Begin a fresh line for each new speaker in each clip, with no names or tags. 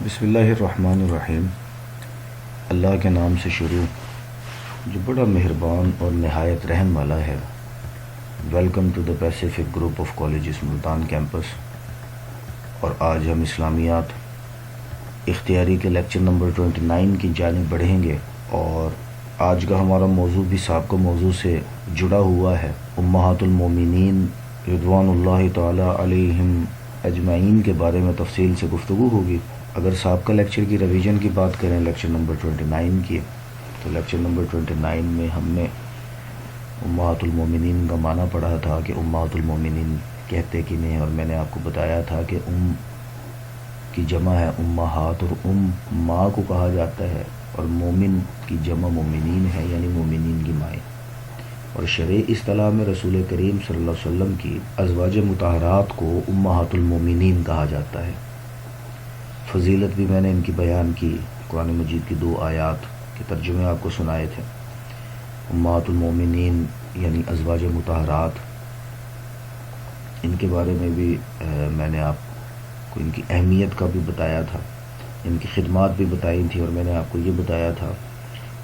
بسم اللہ الرحمن الرحیم۔ اللہ کے نام سے شروع جو بڑا مہربان اور نہایت رحم والا ہے۔ Welcome to the Pacific group of colleges Multan campus. اور آج ہم اسلامیات اختیاری کے لیکچر نمبر 29 کی جانب بڑھیں گے، اور آج کا ہمارا موضوع بھی سابقہ موضوع سے جڑا ہوا ہے۔ امہات المومنین رضوان اللہ تعالی علیہم اجمعین کے بارے میں تفصیل سے گفتگو ہوگی۔ اگر سابقہ لیکچر کی ریویژن کی بات کریں، لیکچر نمبر 29 کی، تو لیکچر نمبر 29 میں ہم نے امہات المومنین کا معنی پڑھا تھا کہ امہات المومنین کہتے کہ نہیں، اور میں نے آپ کو بتایا تھا کہ کی جمع ہے امہات، اور ماں کو کہا جاتا ہے، اور مومن کی جمع مومنین ہے، یعنی مومنین کی مائیں۔ اور شرعی اصطلاح میں رسول کریم صلی اللہ علیہ وسلم کی ازواج مطہرات کو امہات المومنین کہا جاتا ہے۔ فضیلت بھی میں نے ان کی بیان کی، قرآن مجید کی 2 آیات کے ترجمے آپ کو سنائے تھے۔ امہات المومنین یعنی ازواج مطہرات، ان کے بارے میں بھی میں نے آپ کو ان کی اہمیت کا بھی بتایا تھا، ان کی خدمات بھی بتائی تھی، اور میں نے آپ کو یہ بتایا تھا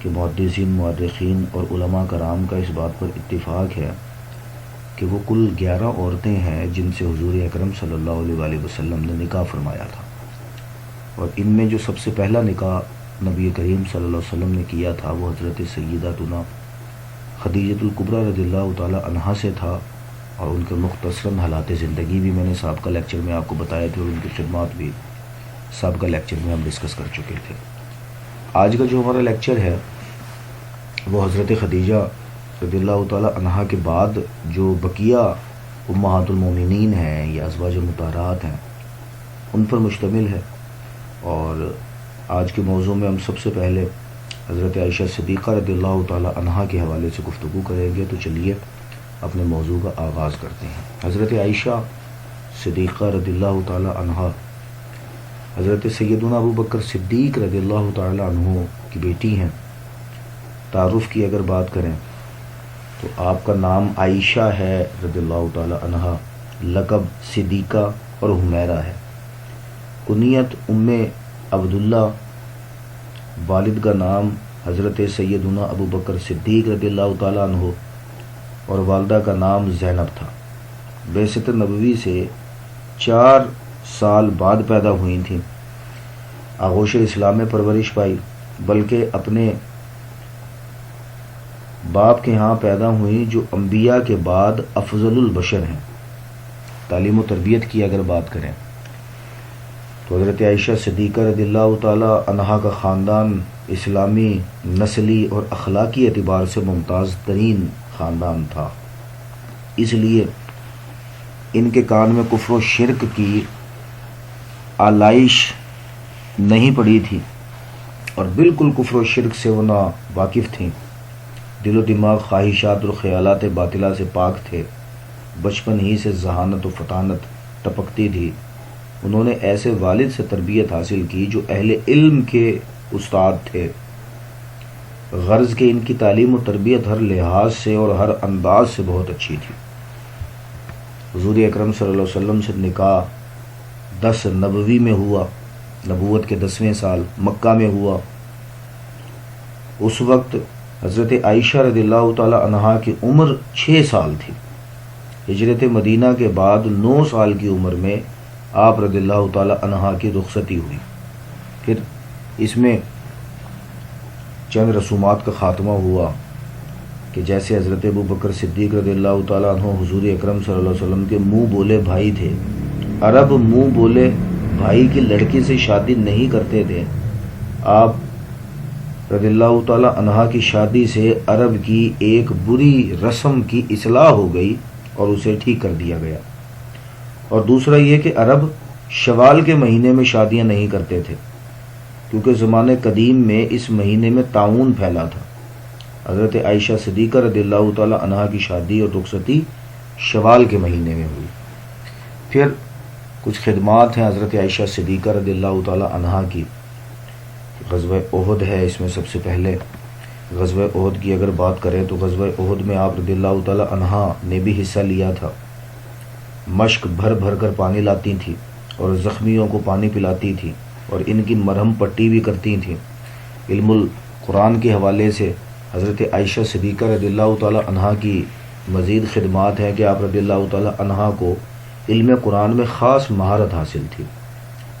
کہ محدثین، مورخین اور علماء کرام کا اس بات پر اتفاق ہے کہ وہ کل 11 عورتیں ہیں جن سے حضور اکرم صلی اللہ علیہ وآلہ وسلم نے نکاح فرمایا تھا، اور ان میں جو سب سے پہلا نکاح نبی کریم صلی اللہ علیہ وسلم نے کیا تھا وہ حضرت سیدتنا خدیجۃ الکبریٰ رضی اللہ تعالی عنہا سے تھا، اور ان کے مختصراً حالات زندگی بھی میں نے سابقہ لیکچر میں آپ کو بتایا تھے، اور ان کی خدمات بھی سابقہ لیکچر میں ہم ڈسکس کر چکے تھے۔ آج کا جو ہمارا لیکچر ہے وہ حضرت خدیجہ رضی اللہ تعالی عنہا کے بعد جو بقیہ امہات المومنین ہیں یا ازواج مطہرات ہیں ان پر مشتمل ہے۔ اور آج کے موضوع میں ہم سب سے پہلے حضرت عائشہ صدیقہ رضی اللہ تعالی عنہا کے حوالے سے گفتگو کریں گے، تو چلیے اپنے موضوع کا آغاز کرتے ہیں۔ حضرت عائشہ صدیقہ رضی اللہ تعالی عنہا حضرت سیدنا ابو بکر صدیق رضی اللہ تعالی عنہ کی بیٹی ہیں۔ تعارف کی اگر بات کریں تو آپ کا نام عائشہ ہے رضی اللہ تعالی عنہا، لقب صدیقہ اور حمیرہ ہے، کنیت ام عبداللہ، والد کا نام حضرت سیدنا ابو بکر صدیق رضی اللہ تعالی عنہ، اور والدہ کا نام زینب تھا۔ بعثت نبوی سے 4 سال بعد پیدا ہوئی تھیں۔ آغوش اسلام میں پرورش پائی، بلکہ اپنے باپ کے ہاں پیدا ہوئی جو انبیاء کے بعد افضل البشر ہیں۔ تعلیم و تربیت کی اگر بات کریں تو حضرت عائشہ صدیقہ رضی اللہ تعالی عنہا کا خاندان اسلامی، نسلی اور اخلاقی اعتبار سے ممتاز ترین خاندان تھا، اس لیے ان کے کان میں کفر و شرک کی آلائش نہیں پڑی تھی، اور بالکل کفر و شرک سے وہ نا واقف تھیں۔ دل و دماغ خواہشات اور خیالات باطلہ سے پاک تھے، بچپن ہی سے ذہانت و فطانت ٹپکتی تھی۔ انہوں نے ایسے والد سے تربیت حاصل کی جو اہل علم کے استاد تھے، غرض کہ ان کی تعلیم و تربیت ہر لحاظ سے اور ہر انداز سے بہت اچھی تھی۔ حضور اکرم صلی اللہ علیہ وسلم سے نکاح 10 نبوی میں ہوا، نبوت کے 10ویں سال مکہ میں ہوا۔ اس وقت حضرت عائشہ رضی اللہ تعالی عنہا کی عمر 6 سال تھی۔ ہجرت مدینہ کے بعد 9 سال کی عمر میں آپ رضی اللہ تعالی عنہا کی رخصتی ہوئی۔ پھر اس میں چند رسومات کا خاتمہ ہوا کہ جیسے حضرت ابو بکر صدیق رضی اللہ تعالی عنہ حضور اکرم صلی اللہ علیہ وسلم کے منہ بولے بھائی تھے۔ عرب منہ بولے بھائی کی لڑکی سے شادی نہیں کرتے تھے۔ آپ رضی اللہ تعالی عنہا کی شادی سے عرب کی ایک بری رسم کی اصلاح ہو گئی اور اسے ٹھیک کر دیا گیا۔ اور دوسرا یہ کہ عرب شوال کے مہینے میں شادیاں نہیں کرتے تھے، کیونکہ زمانے قدیم میں اس مہینے میں طاعون پھیلا تھا۔ حضرت عائشہ صدیقہ رضی اللہ تعالی عنہا کی شادی اور رخصتی شوال کے مہینے میں ہوئی۔ پھر کچھ خدمات ہیں حضرت عائشہ صدیقہ رضی اللہ تعالی عنہا کی۔ غزوہ احد ہے، اس میں سب سے پہلے غزوہ احد کی اگر بات کریں تو غزوہ احد میں آپ رضی اللہ تعالی عنہا نے بھی حصہ لیا تھا۔ مشک بھر بھر کر پانی لاتی تھی اور زخمیوں کو پانی پلاتی تھی۔ اور ان کی مرہم پٹی بھی کرتی تھیں۔ علم القرآن کے حوالے سے حضرت عائشہ صدیقہ رضی اللہ تعالی عنہا کی مزید خدمات ہیں کہ آپ رضی اللہ تعالی عنہا کو علم قرآن میں خاص مہارت حاصل تھی۔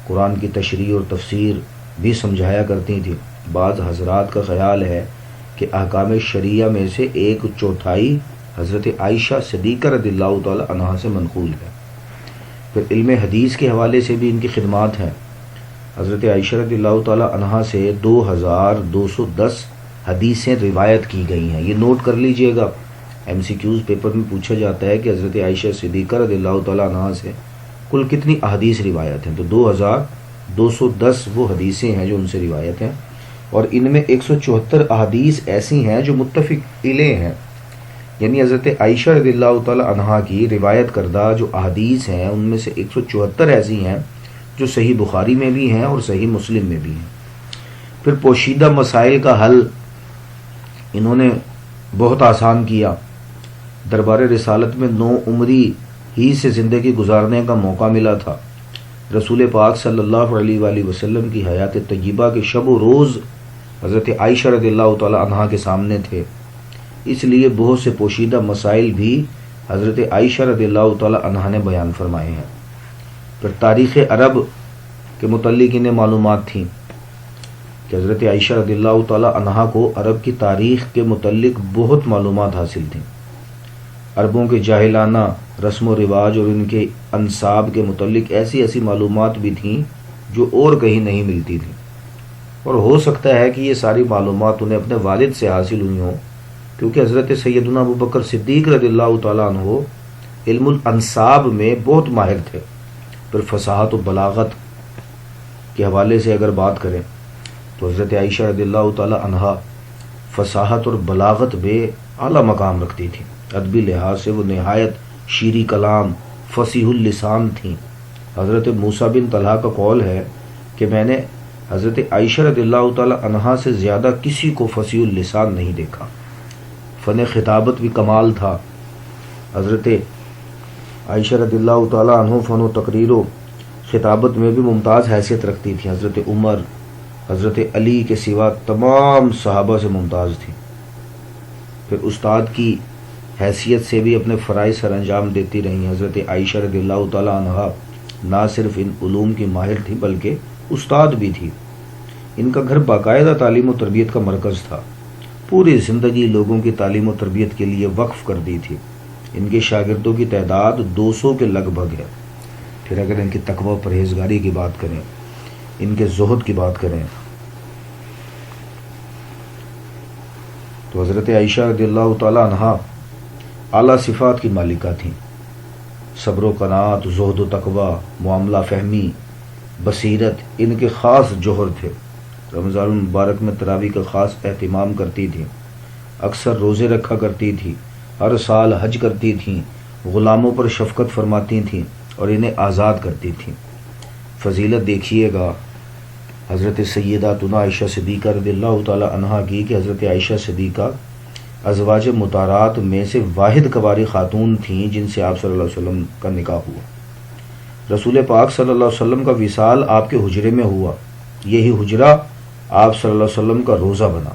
قرآن کی تشریح اور تفسیر بھی سمجھایا کرتی تھیں۔ بعض حضرات کا خیال ہے کہ احکام شریعہ میں سے 1/4 حضرت عائشہ صدیقہ رضی اللہ تعالی عنہا سے منقول ہے۔ پھر علم حدیث کے حوالے سے بھی ان کی خدمات ہیں۔ حضرت عائشہ رضی اللہ تعالی عنہا سے 2210 حدیثیں روایت کی گئی ہیں۔ یہ نوٹ کر لیجئے گا، MCQs پیپر میں پوچھا جاتا ہے کہ حضرت عائشہ صدیقہ رضی اللہ تعالی عنہا سے کل کتنی احادیث روایت ہیں، تو 2210 وہ حدیثیں ہیں جو ان سے روایت ہیں، اور ان میں 174 احادیث ایسی ہیں جو متفق علیہ ہیں، یعنی حضرت عائشہ رضی اللہ تعالی عنہا کی روایت کردہ جو احادیث ہیں ان میں سے 174 ایسی ہیں جو صحیح بخاری میں بھی ہیں اور صحیح مسلم میں بھی ہیں۔ پھر پوشیدہ مسائل کا حل انہوں نے بہت آسان کیا۔ دربار رسالت میں 9 عمری ہی سے زندگی گزارنے کا موقع ملا تھا۔ رسول پاک صلی اللہ علیہ وآلہ وسلم کی حیات طیبہ کے شب و روز حضرت عائشہ رضی اللہ تعالی عنہا کے سامنے تھے، اس لیے بہت سے پوشیدہ مسائل بھی حضرت عائشہ رضی اللہ تعالی عنہا نے بیان فرمائے ہیں۔ پھر تاریخ عرب کے متعلق انہیں معلومات تھیں کہ حضرت عائشہ رضی اللہ تعالی عنہا کو عرب کی تاریخ کے متعلق بہت معلومات حاصل تھیں۔ عربوں کے جاہلانہ رسم و رواج اور ان کے انساب کے متعلق ایسی معلومات بھی تھیں جو اور کہیں نہیں ملتی تھیں، اور ہو سکتا ہے کہ یہ ساری معلومات انہیں اپنے والد سے حاصل ہوئی ہوں، کیونکہ حضرت سیدنا ابوبکر صدیق رضی اللہ تعالیٰ عنہ علم الانساب میں بہت ماہر تھے۔ پھر فصاحت و بلاغت کے حوالے سے اگر بات کریں تو حضرت عائشہ رضی اللہ تعالی عنہا فصاحت اور بلاغت میں اعلیٰ مقام رکھتی تھیں۔ ادبی لحاظ سے وہ نہایت شیریں کلام، فصیح اللسان تھیں۔ حضرت موسیٰ بن طلحہ کا قول ہے کہ میں نے حضرت عائشہ رضی اللہ تعالی عنہا سے زیادہ کسی کو فصیح اللسان نہیں دیکھا۔ فن خطابت بھی کمال تھا۔ حضرت عائشہ رضی اللہ تعالی عنہ فن و تقریر و خطابت میں بھی ممتاز حیثیت رکھتی تھیں۔ حضرت عمر، حضرت علی کے سوا تمام صحابہ سے ممتاز تھیں۔ پھر استاد کی حیثیت سے بھی اپنے فرائض سر انجام دیتی رہیں۔ حضرت عائشہ رضی اللہ تعالی عنہا نہ صرف ان علوم کی ماہر تھی بلکہ استاد بھی تھی۔ ان کا گھر باقاعدہ تعلیم و تربیت کا مرکز تھا۔ پوری زندگی لوگوں کی تعلیم و تربیت کے لیے وقف کر دی تھی۔ ان کے شاگردوں کی تعداد 200 کے لگ بھگ ہے۔ پھر اگر ان کی تقوی و پرہیزگاری کی بات کریں، ان کے زہد کی بات کریں، تو حضرت عائشہ رضی اللہ تعالی عنہا اعلیٰ صفات کی مالکہ تھیں۔ صبر و قناعت، زہد و تقوی، معاملہ فہمی، بصیرت ان کے خاص جوہر تھے۔ رمضان المبارک میں تراویح کا خاص اہتمام کرتی تھیں، اکثر روزے رکھا کرتی تھیں، ہر سال حج کرتی تھیں، غلاموں پر شفقت فرماتی تھیں اور انہیں آزاد کرتی تھیں۔ فضیلت دیکھیے گا حضرت سیداتنا عائشہ صدیقہ رضی اللہ تعالی عنہا کی کہ حضرت عائشہ صدیقہ ازواج مطہرات میں سے واحد کنواری خاتون تھیں جن سے آپ صلی اللہ علیہ وسلم کا نکاح ہوا۔ رسول پاک صلی اللہ علیہ وسلم کا وصال آپ کے حجرے میں ہوا، یہی حجرہ آپ صلی اللہ علیہ وسلم کا روزہ بنا۔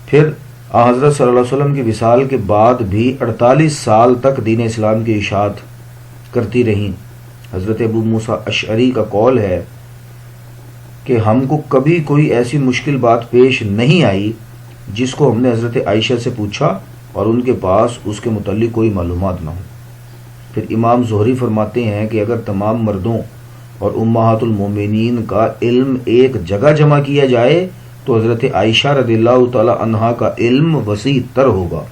پھر حضرت صلی اللہ علیہ وسلم کے وصال کے بعد بھی 48 سال تک دین اسلام کی اشاعت کرتی رہیں۔ حضرت ابو موسیٰ اشعری کا قول ہے کہ ہم کو کبھی کوئی ایسی مشکل بات پیش نہیں آئی جس کو ہم نے حضرت عائشہ سے پوچھا اور ان کے پاس اس کے متعلق کوئی معلومات نہ ہو۔ پھر امام زہری فرماتے ہیں کہ اگر تمام مردوں اور امہات المومنین کا علم ایک جگہ جمع کیا جائے تو حضرت عائشہ رضی اللہ تعالی عنہا کا علم وسیع تر ہوگا۔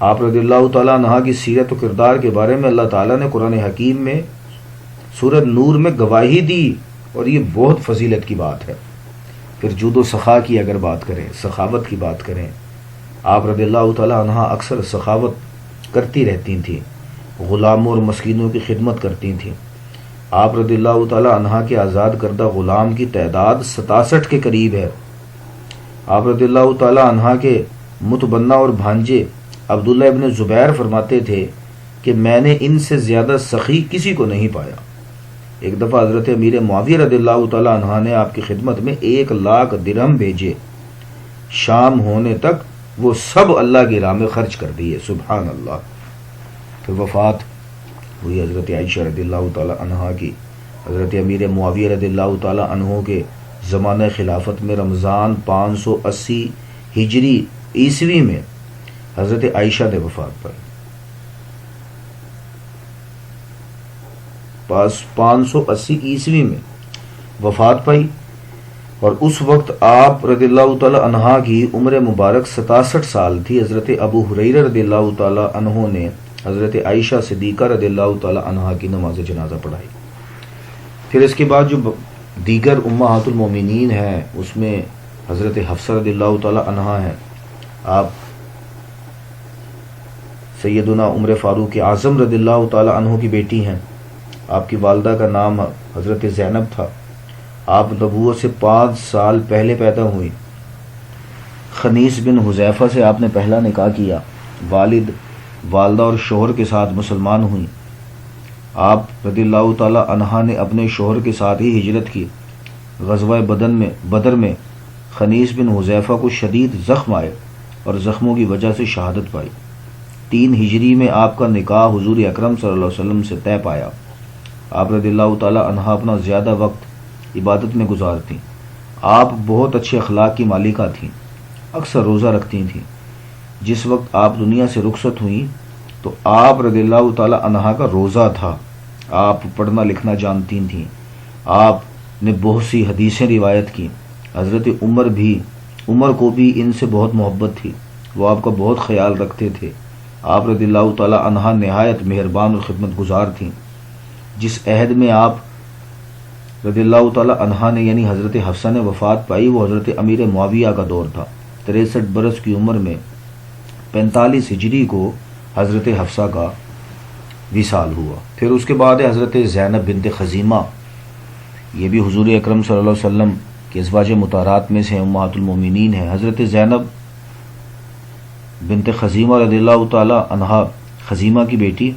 آپ رضی اللہ تعالی عنہا کی سیرت و کردار کے بارے میں اللہ تعالیٰ نے قرآن حکیم میں سورۃ نور میں گواہی دی، اور یہ بہت فضیلت کی بات ہے۔ پھر جود و سخا کی اگر بات کریں، سخاوت کی بات کریں، آپ رضی اللہ تعالی عنہا اکثر سخاوت کرتی رہتی تھیں، غلاموں اور مسکینوں کی خدمت کرتی تھیں۔ آپ رضی اللہ تعالی عنہا کے آزاد کردہ غلام کی تعداد 67 کے قریب ہے۔ آپ رضی اللہ تعالی عنہا کے متبنہ اور بھانجے عبداللہ ابن زبیر فرماتے تھے کہ میں نے ان سے زیادہ سخی کسی کو نہیں پایا۔ ایک دفعہ حضرت امیر معاویہ رضی اللہ تعالی عنہ نے آپ کی خدمت میں 1,00,000 درہم بھیجے، شام ہونے تک وہ سب اللہ کی راہ میں خرچ کر دیے، سبحان اللہ۔ پھر وفات ہوئی حضرت عائشہ رضی اللہ تعالی عنہ کی۔ حضرت امیر معاویہ رضی اللہ تعالی عنہ کے زمانہ خلافت میں رمضان 580 ہجری عیسوی میں حضرت عائشہ نے وفات پائی۔ 580 عیسوی میں وفات پائی، اور اس وقت آپ رضی اللہ تعالی عنہ کی عمر مبارک 67 سال تھی۔ حضرت ابو ہریرہ رضی اللہ تعالی عنہ نے حضرت عائشہ صدیقہ رضی اللہ تعالی عنہ کی نماز جنازہ پڑھائی۔ پھر اس کے بعد جو دیگر امہات المومنین ہیں اس میں حضرت حفصہ رضی اللہ تعالی عنہ ہیں، آپ سیدنا عمر فاروق اعظم رضی اللہ تعالی عنہ کی بیٹی ہیں۔ آپ کی والدہ کا نام حضرت زینب تھا۔ آپ نبوت سے 5 سال پہلے پیدا ہوئی۔ خنیس بن حذیفہ سے آپ نے پہلا نکاح کیا۔ والد، والدہ اور شوہر کے ساتھ مسلمان ہوئیں۔ آپ رضی اللہ تعالی عنہ نے اپنے شوہر کے ساتھ ہی ہجرت کی۔ غزوہ بدر میں خنیس بن حذیفہ کو شدید زخم آئے اور زخموں کی وجہ سے شہادت پائی۔ 3 ہجری میں آپ کا نکاح حضور اکرم صلی اللہ علیہ وسلم سے طے پایا۔ آپ رضی اللہ تعالی عنہ اپنا زیادہ وقت عبادت میں گزارتی۔ آپ بہت اچھے اخلاق کی مالکہ تھیں، اکثر روزہ رکھتی تھیں۔ جس وقت آپ دنیا سے رخصت ہوئیں تو آپ رضی اللہ تعالی عنہ کا روزہ تھا۔ آپ پڑھنا لکھنا جانتی تھیں۔ آپ نے بہت سی حدیثیں روایت کی۔ حضرت عمر کو بھی ان سے بہت محبت تھی، وہ آپ کا بہت خیال رکھتے تھے۔ آپ رضی اللہ تعالی عنہ نہایت مہربان اور خدمت گزار تھیں۔ جس عہد میں آپ رضی اللہ تعالی عنہ نے یعنی حضرت حفصہ نے وفات پائی وہ حضرت امیر معاویہ کا دور تھا۔ 63 برس کی عمر میں 45 ہجری کو حضرت حفصہ کا وصال ہوا۔ پھر اس کے بعد ہے حضرت زینب بنت خزیمہ، یہ بھی حضور اکرم صلی اللہ علیہ وسلم کے ازواج مطہرات میں سے امہات المومنین ہیں۔ حضرت زینب بنت خزیمہ رضی اللہ تعالی عنہ خزیمہ کی بیٹی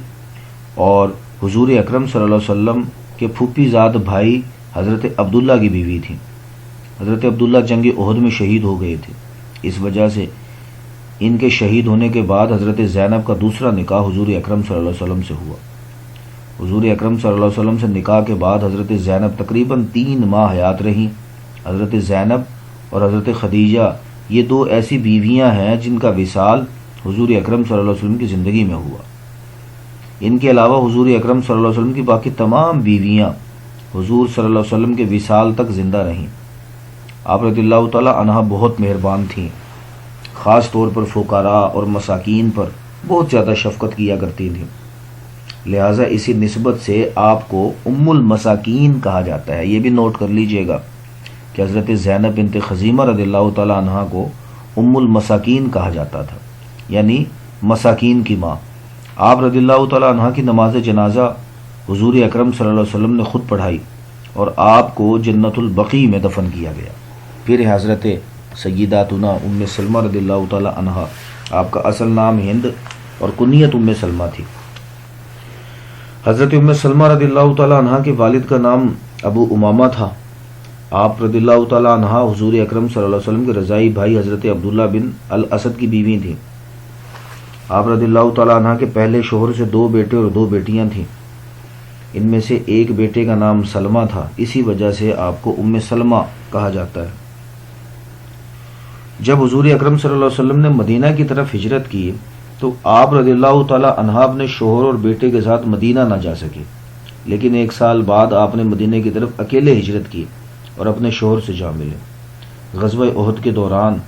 اور حضور اکرم صلی اللہ علیہ وسلم کے پھوپھی زاد بھائی حضرت عبداللہ کی بیوی تھیں۔ حضرت عبداللہ جنگ احد میں شہید ہو گئے تھے، اس وجہ سے ان کے شہید ہونے کے بعد حضرت زینب کا دوسرا نکاح حضور اکرم صلی اللہ علیہ وسلم سے ہوا۔ حضور اکرم صلی اللہ علیہ وسلم سے نکاح کے بعد حضرت زینب تقریباً 3 ماہ حیات رہیں۔ حضرت زینب اور حضرت خدیجہ یہ 2 ایسی بیویاں ہیں جن کا وصال حضور اکرم صلی اللہ علیہ وسلم کی زندگی میں ہوا۔ ان کے علاوہ حضور اکرم صلی اللہ علیہ وسلم کی باقی تمام بیویاں حضور صلی اللہ علیہ وسلم کے وصال تک زندہ رہیں۔ آپ رضی اللہ تعالی عنہ بہت مہربان تھیں، خاص طور پر فقراء اور مساکین پر بہت زیادہ شفقت کیا کرتی تھیں، لہٰذا اسی نسبت سے آپ کو ام المساکین کہا جاتا ہے۔ یہ بھی نوٹ کر لیجئے گا کہ حضرت زینب بنت خزیمہ رضی اللہ تعالی عنہ کو ام المساکین کہا جاتا تھا، یعنی مساکین کی ماں۔ آپ رضی اللہ تعالی عنہ کی نماز جنازہ حضور اکرم صلی اللہ علیہ وسلم نے خود پڑھائی اور آپ کو جنت البقیع میں دفن کیا گیا۔ پھر حضرت سیداتنا ام سلمہ رضی اللہ تعالی عنہ، آپ کا اصل نام ہند اور کنیت ام سلمہ تھی۔ حضرت ام سلمہ رضی اللہ تعالی عنہ کے والد کا نام ابو امامہ تھا۔ آپ رضی اللہ تعالی عنہ حضور اکرم صلی اللہ علیہ وسلم کے رضائی بھائی حضرت عبداللہ بن الاسد کی بیوی تھیں۔ آپ رضی اللہ تعالی عنہ کے پہلے شوہر سے 2 بیٹے اور 2 بیٹیاں تھیں۔ ان میں سے ایک بیٹے کا نام سلمہ تھا، اسی وجہ سے آپ کو ام سلمہ کہا جاتا ہے۔ جب حضور اکرم صلی اللہ علیہ وسلم نے مدینہ کی طرف ہجرت کی تو آپ رضی اللہ تعالی عنہ اپنے شوہر اور بیٹے کے ساتھ مدینہ نہ جا سکے، لیکن 1 سال بعد آپ نے مدینہ کی طرف اکیلے ہجرت کی اور اپنے شوہر سے جا ملے۔ غزوہ احد کے دوران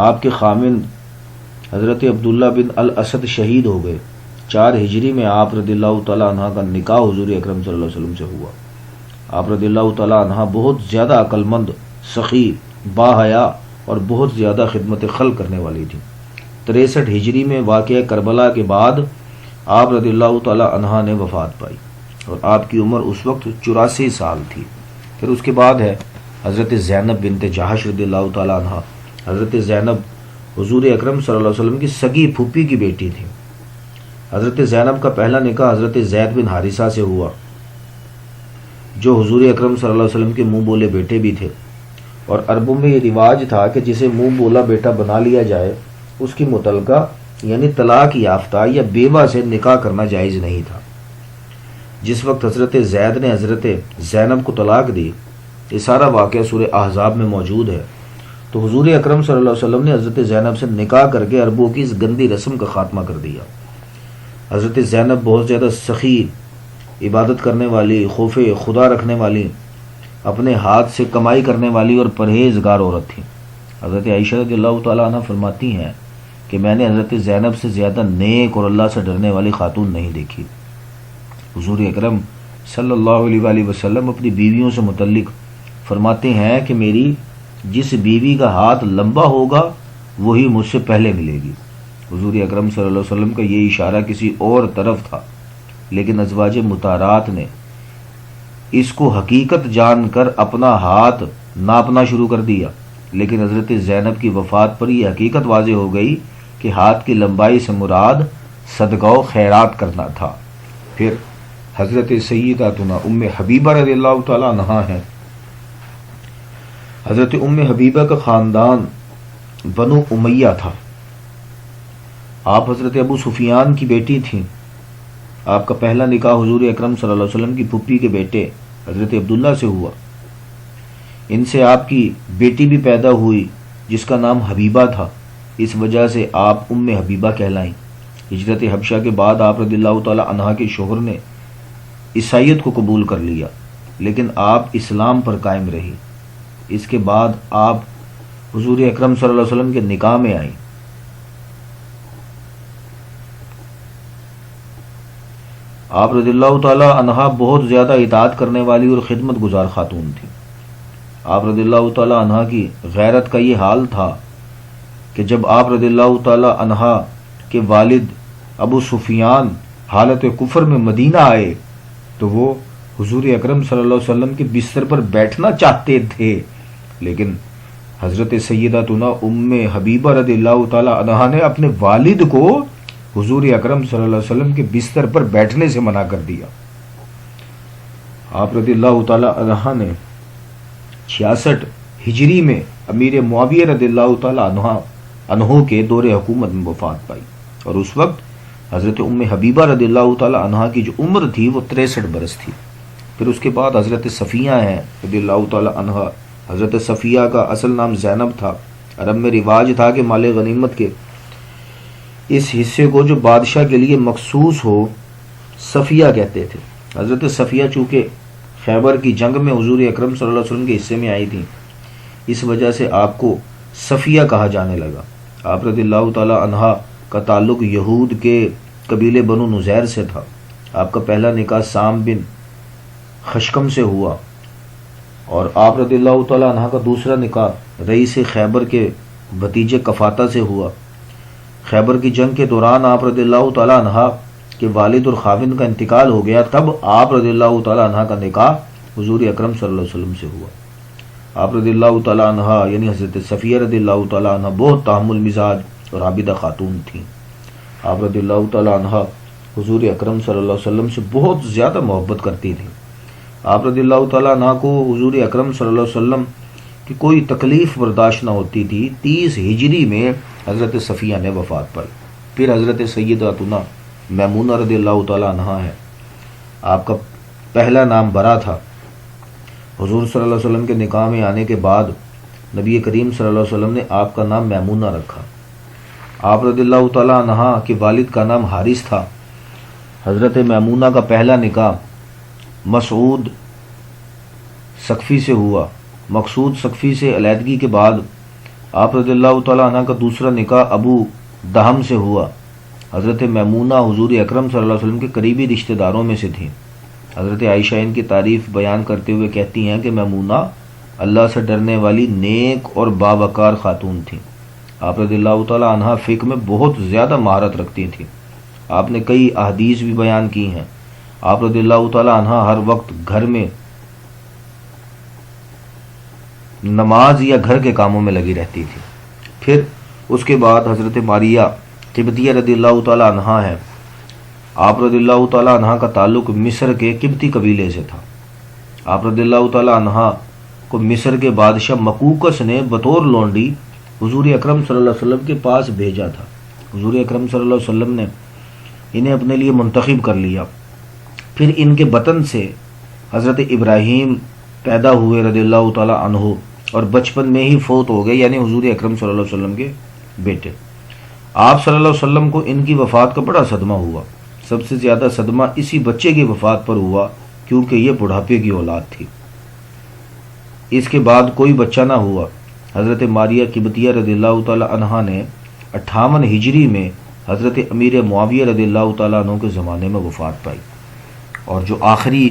آپ کے خامند حضرت عبداللہ بن الاسد شہید ہو گئے۔ 4 ہجری میں آپ رضی اللہ تعالی عنہ کا نکاح حضور اکرم صلی اللہ علیہ وسلم سے ہوا۔ آپ رضی اللہ تعالی عنہ بہت زیادہ عقل مند، سخی، باحیا اور بہت زیادہ خدمت خلق کرنے والی تھی۔ 63 ہجری میں واقعہ کربلا کے بعد آپ رضی اللہ تعالی عنہ نے وفات پائی اور آپ کی عمر اس وقت 84 سال تھی۔ پھر اس کے بعد ہے حضرت زینب بنت جہش رضی اللہ تعالی عنہ۔ حضرت زینب حضور اکرم صلی اللہ علیہ وسلم کی سگی پھوپھی کی بیٹی تھی۔ حضرت زینب کا پہلا نکاح حضرت زید بن حارثہ سے ہوا۔ جو حضور اکرم صلی اللہ علیہ وسلم کے منہ بولے بیٹے بھی تھے، اور عربوں میں یہ رواج تھا کہ جسے منہ بولا بیٹا بنا لیا جائے اس کی متعلقہ یعنی طلاق یافتہ یا بیوہ سے نکاح کرنا جائز نہیں تھا۔ جس وقت حضرت زید نے حضرت زینب کو طلاق دی، یہ سارا واقعہ سورہ احزاب میں موجود ہے، تو حضور اکرم صلی اللہ علیہ وسلم نے حضرت زینب سے نکاح کر کے عربوں کی اس گندی رسم کا خاتمہ کر دیا۔ حضرت زینب بہت زیادہ سخی، عبادت کرنے والی، خوف خدا رکھنے والی، اپنے ہاتھ سے کمائی کرنے والی اور پرہیزگار عورت تھی۔ حضرت عائشہ رضی اللہ تعالیٰ عنہ فرماتی ہیں کہ میں نے حضرت زینب سے زیادہ نیک اور اللہ سے ڈرنے والی خاتون نہیں دیکھی۔ حضور اکرم صلی اللہ علیہ وآلہ وسلم اپنی بیویوں سے متعلق فرماتے ہیں کہ میری جس بیوی کا ہاتھ لمبا ہوگا وہی مجھ سے پہلے ملے گی۔ حضور اکرم صلی اللہ علیہ وسلم کا یہ اشارہ کسی اور طرف تھا، لیکن ازواج مطہرات نے اس کو حقیقت جان کر اپنا ہاتھ ناپنا شروع کر دیا، لیکن حضرت زینب کی وفات پر یہ حقیقت واضح ہو گئی کہ ہاتھ کی لمبائی سے مراد صدقہ و خیرات کرنا تھا۔ پھر حضرت سیداتنا ام حبیبہ رضی اللہ تعالیٰ عنہا ہیں۔ حضرت ام حبیبہ کا خاندان بنو امیہ تھا۔ آپ حضرت ابو سفیان کی بیٹی تھیں۔ آپ کا پہلا نکاح حضور اکرم صلی اللہ علیہ وسلم کی پھپھی کے بیٹے حضرت عبداللہ سے ہوا۔ ان سے آپ کی بیٹی بھی پیدا ہوئی جس کا نام حبیبہ تھا، اس وجہ سے آپ ام حبیبہ کہلائیں۔ ہجرت حبشہ کے بعد آپ رضی اللہ تعالیٰ عنہ کے شوہر نے عیسائیت کو قبول کر لیا، لیکن آپ اسلام پر قائم رہی۔ اس کے بعد آپ حضور اکرم صلی اللہ علیہ وسلم کے نکاح میں آئیں۔ آپ رضی اللہ تعالیٰ عنہ بہت زیادہ اطاعت کرنے والی اور خدمت گزار خاتون تھی۔ آپ رضی اللہ تعالیٰ عنہ کی غیرت کا یہ حال تھا کہ جب آپ رضی اللہ تعالیٰ عنہ کے والد ابو سفیان حالت کفر میں مدینہ آئے تو وہ حضور اکرم صلی اللہ علیہ وسلم کے بستر پر بیٹھنا چاہتے تھے، لیکن حضرت سیداتنا ام حبیبہ رضی اللہ تعالیٰ عنہ نے اپنے والد کو حضور اکرم صلی اللہ علیہ وسلم کے بستر پر بیٹھنے سے منع کر دیا۔ آپ رضی اللہ تعالیٰ عنہ نے 66 ہجری میں امیر معاویہ رضی اللہ تعالیٰ عنہ کے دور حکومت میں وفات پائی، اور اس وقت حضرت ام حبیبہ رضی اللہ تعالیٰ عنہ کی جو عمر تھی وہ 63 برس تھی۔ پھر اس کے بعد حضرت صفیہ ہیں رضی اللہ تعالیٰ عنہ۔ حضرت صفیہ کا اصل نام زینب تھا۔ عرب میں رواج تھا کہ مال غنیمت کے اس حصے کو جو بادشاہ کے لیے مخصوص ہو صفیہ کہتے تھے۔ حضرت صفیہ چونکہ خیبر کی جنگ میں حضور اکرم صلی اللہ علیہ وسلم کے حصے میں آئی تھیں، اس وجہ سے آپ کو صفیہ کہا جانے لگا۔ آپ رضی اللہ تعالیٰ عنہ کا تعلق یہود کے قبیلے بنو نزیر سے تھا۔ آپ کا پہلا نکاح سام بن خشکم سے ہوا، اور آپ رضی اللہ تعالیٰ عنہ کا دوسرا نکاح رئیس خیبر کے بھتیجے کفاتہ سے ہوا۔ خیبر کی جنگ کے دوران آپ رضی اللہ تعالیٰ عنہ کے والد اور خاوند کا انتقال ہو گیا، تب آپ رضی اللہ تعالیٰ عنہ کا نکاح حضور اکرم صلی اللہ علیہ وسلم سے ہوا۔ آپ رضی اللہ تعالیٰ عنہ یعنی حضرت صفیہ رضی اللہ تعالیٰ عنہ بہت تحمل مزاج اور عابدہ خاتون تھیں۔ آپ رضی اللہ تعالیٰ عنہ حضور اکرم صلی اللہ علیہ وسلم سے بہت زیادہ محبت کرتی تھیں۔ آپ رضی اللہ تعالیٰ عنہ کو حضور اکرم صلی اللہ علیہ وسلم کی کوئی تکلیف برداشت نہ ہوتی تھی۔ 30 ہجری میں حضرت صفیہ نے وفات پائی۔ پھر حضرت سیداتنا میمونہ رضی اللہ تعالیٰ عنہ ہے۔ آپ کا پہلا نام برا تھا۔ حضور صلی اللہ علیہ وسلم کے نکاح میں آنے کے بعد نبی کریم صلی اللہ علیہ وسلم نے آپ کا نام میمونہ رکھا۔ آپ رضی اللہ تعالیٰ عنہ کے والد کا نام حارث تھا۔ حضرت میمونہ کا پہلا نکاح مسعود ثقفی سے ہوا۔ مقصود ثقفی سے علیحدگی کے بعد آپ رضی اللہ تعالیٰ عنہ کا دوسرا نکاح ابو دہم سے ہوا۔ حضرت میمونہ حضور اکرم صلی اللہ علیہ وسلم کے قریبی رشتہ داروں میں سے تھیں۔ حضرت عائشہ ان کی تعریف بیان کرتے ہوئے کہتی ہیں کہ میمونہ اللہ سے ڈرنے والی نیک اور باوقار خاتون تھیں۔ آپ رضی اللہ تعالیٰ عنہ فقہ میں بہت زیادہ مہارت رکھتی تھیں۔ آپ نے کئی احادیث بھی بیان کی ہیں۔ آپ رضی اللہ تعالیٰ عنہ ہر وقت گھر میں نماز یا گھر کے کاموں میں لگی رہتی تھی۔ پھر اس کے بعد حضرت ماریہ قبطیہ رضی اللہ تعالیٰ عنہ ہے۔ آپ رضی اللہ تعالیٰ عنہ کا تعلق مصر کے قبطی قبیلے سے تھا۔ آپ رضی اللہ تعالی عنہ کو مصر کے بادشاہ مقوقس نے بطور لونڈی حضور اکرم صلی اللہ علیہ وسلم کے پاس بھیجا تھا۔ حضور اکرم صلی اللہ علیہ وسلم نے انہیں اپنے لیے منتخب کر لیا۔ پھر ان کے بطن سے حضرت ابراہیم پیدا ہوئے رضی اللہ تعالی عنہ، اور بچپن میں ہی فوت ہو گئے، یعنی حضور اکرم صلی اللہ علیہ وسلم کے بیٹے۔ آپ صلی اللہ علیہ وسلم کو ان کی وفات کا بڑا صدمہ ہوا۔ سب سے زیادہ صدمہ اسی بچے کی وفات پر ہوا، کیونکہ یہ بڑھاپے کی اولاد تھی۔ اس کے بعد کوئی بچہ نہ ہوا۔ حضرت ماریہ قبطیہ رضی اللہ تعالی عنہ نے 58 ہجری میں حضرت امیر معاویہ رضی اللہ تعالیٰ عنہ کے زمانے میں وفات پائی، اور جو آخری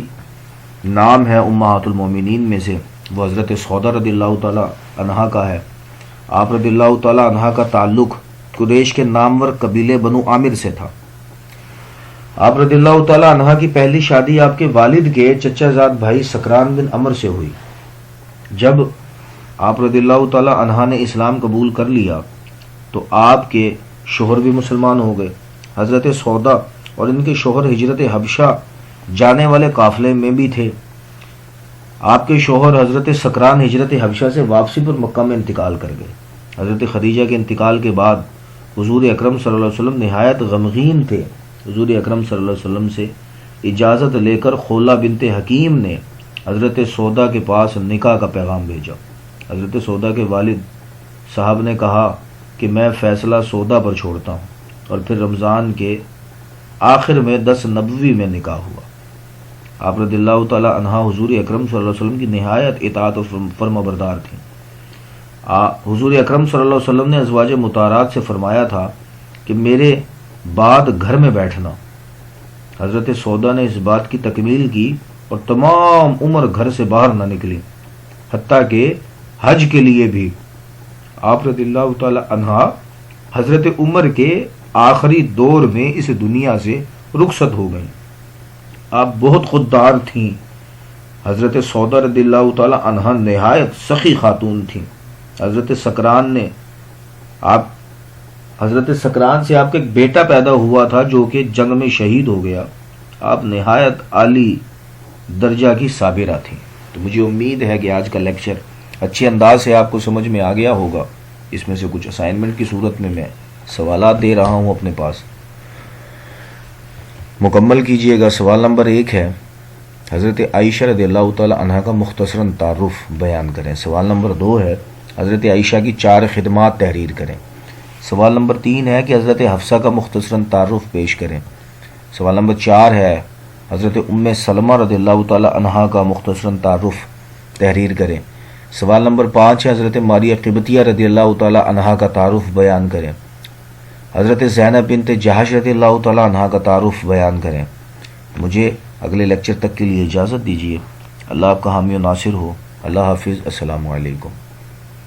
نام ہے امہات المومنین میں سے وہ حضرت سودا رضی اللہ تعالیٰ عنہ کا ہے۔ آپ رضی اللہ تعالیٰ عنہ کا تعلق قریش کے نامور قبیلے بنو عامر سے تھا۔ آپ رضی اللہ تعالیٰ عنہ کی پہلی شادی آپ کے والد کے چچا زاد بھائی سکران بن عمر سے ہوئی۔ جب آپ رضی اللہ تعالیٰ عنہ نے اسلام قبول کر لیا تو آپ کے شوہر بھی مسلمان ہو گئے۔ حضرت سودا اور ان کے شوہر ہجرت حبشہ جانے والے قافلے میں بھی تھے۔ آپ کے شوہر حضرت سکران ہجرت حبشہ سے واپسی پر مکہ میں انتقال کر گئے۔ حضرت خدیجہ کے انتقال کے بعد حضور اکرم صلی اللہ علیہ وسلم نہایت غمگین تھے۔ حضور اکرم صلی اللہ علیہ وسلم سے اجازت لے کر خولہ بنت حکیم نے حضرت سودا کے پاس نکاح کا پیغام بھیجا۔ حضرت سودا کے والد صاحب نے کہا کہ میں فیصلہ سودا پر چھوڑتا ہوں، اور پھر رمضان کے آخر میں 10 نبوی میں نکاح ہوا۔ آپ رضی اللہ تعالی عنہ حضور اکرم صلی اللہ علیہ وسلم کی نہایت اطاعت و فرما بردار تھیں۔ حضور اکرم صلی اللہ علیہ وسلم نے ازواج مطہرات سے فرمایا تھا کہ میرے بعد گھر میں بیٹھنا۔ حضرت سودا نے اس بات کی تکمیل کی اور تمام عمر گھر سے باہر نہ نکلی، حتیٰ کہ حج کے لیے بھی۔ آپ رضی اللہ تعالی عنہ حضرت عمر کے آخری دور میں اس دنیا سے رخصت ہو گئیں۔ آپ بہت خوددار تھیں۔ حضرت سودا رضی اللہ تعالی عنہ نہایت سخی خاتون تھیں۔ حضرت سکران سے آپ کا ایک بیٹا پیدا ہوا تھا جو کہ جنگ میں شہید ہو گیا۔ آپ نہایت عالی درجہ کی صابرہ تھیں۔ تو مجھے امید ہے کہ آج کا لیکچر اچھے انداز سے آپ کو سمجھ میں آ گیا ہوگا۔ اس میں سے کچھ اسائنمنٹ کی صورت میں سوالات دے رہا ہوں اپنے پاس، مکمل کیجئے گا۔ سوال نمبر 1 ہے حضرت عائشہ رضی اللہ تعالی عنہ کا مختصراً تعارف بیان کریں۔ سوال نمبر 2 ہے حضرت عائشہ کی 4 خدمات تحریر کریں۔ سوال نمبر 3 ہے کہ حضرت حفصہ کا مختصراً تعارف پیش کریں۔ سوال نمبر 4 ہے حضرت ام سلمہ رضی اللہ تعالی عنہ کا مختصراً تعارف تحریر کریں۔ سوال نمبر 5 ہے حضرت ماریہ قبطیہ رضی اللہ تعالی عنہ کا تعارف بیان کریں۔ حضرت زینب بنت جہش رضی اللہ تعالی عنہ کا تعارف بیان کریں۔ مجھے اگلے لیکچر تک کے لیے اجازت دیجیے۔ اللہ آپ کا حامی و ناصر ہو۔ اللہ حافظ۔ السلام علیکم۔